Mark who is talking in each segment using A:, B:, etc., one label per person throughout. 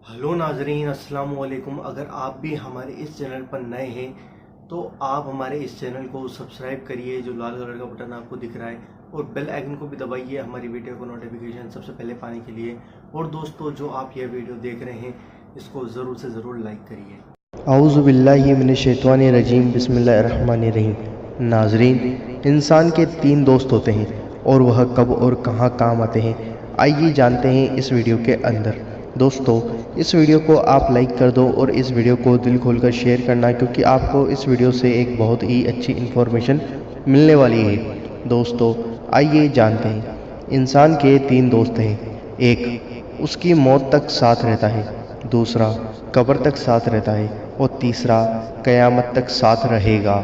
A: Hello नाजरीन, अस्सलाम वालेकुम। अगर आप भी हमारे इस चैनल पर नए हैं तो आप हमारे इस चैनल को सब्सक्राइब करिए, जो लाल कलर का बटन आपको दिख रहा है, और बेल आइकन को भी दबाइए हमारी वीडियो को नोटिफिकेशन सबसे पहले पाने के लिए। और दोस्तों, जो आप ये वीडियो देख रहे हैं इसको ज़रूर से ज़रूर लाइक करिए।
B: औज़ु बिल्लाहि मिनश्शैतानिर रजीम, बिस्मिल्लाहिर रहमानिर रहीम। नाजरीन, इंसान के तीन दोस्त होते हैं और वह कब और कहाँ काम आते हैं, आइए जानते हैं इस वीडियो के अंदर। दोस्तों, इस वीडियो को आप लाइक कर दो और इस वीडियो को दिल खोलकर शेयर करना, क्योंकि आपको इस वीडियो से एक बहुत ही अच्छी इन्फॉर्मेशन मिलने वाली है। दोस्तों, आइए जानते हैं। इंसान के तीन दोस्त हैं। एक उसकी मौत तक साथ रहता है, दूसरा कब्र तक साथ रहता है और तीसरा कयामत तक साथ रहेगा।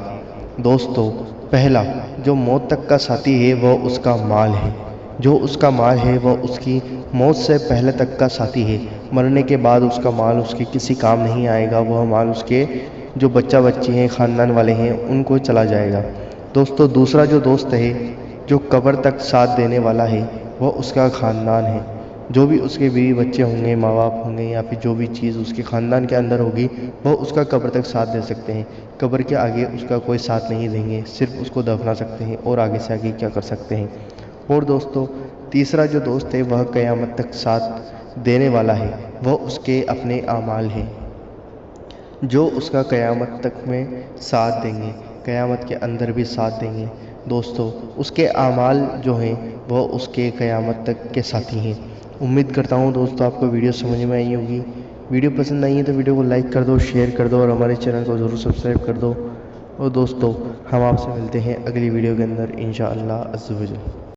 B: दोस्तों, पहला जो मौत तक का साथी है वह उसका माल है। जो उसका माल है वह उसकी मौत से पहले तक का साथी है। मरने के बाद उसका माल उसके किसी काम नहीं आएगा। वह माल उसके जो बच्चा बच्ची हैं, ख़ानदान वाले हैं, उनको चला जाएगा। दोस्तों, दूसरा जो दोस्त है, जो कब्र तक साथ देने वाला है, वह उसका ख़ानदान है। जो भी उसके बीवी बच्चे होंगे, माँ बाप होंगे, या फिर जो भी चीज़ उसके ख़ानदान के अंदर होगी, वह उसका कब्र तक साथ दे सकते हैं। कब्र के आगे उसका कोई साथ नहीं देंगे, सिर्फ उसको दफना सकते हैं, और आगे से आगे क्या कर सकते हैं। और दोस्तों, तीसरा जो दोस्त है वह क़यामत तक साथ देने वाला है। वह उसके अपने आमाल हैं, जो उसका क़यामत तक में साथ देंगे, क़यामत के अंदर भी साथ देंगे। दोस्तों, उसके आमाल जो हैं वह उसके क़यामत तक के साथी हैं। उम्मीद करता हूँ दोस्तों आपको वीडियो समझ में आई होगी। वीडियो पसंद आई है तो वीडियो को लाइक कर दो, शेयर कर दो और हमारे चैनल को ज़रूर सब्सक्राइब कर दो। और दोस्तों, हम आपसे मिलते हैं अगली वीडियो के अंदर इंशाअल्लाह अज़्ज़ व जल।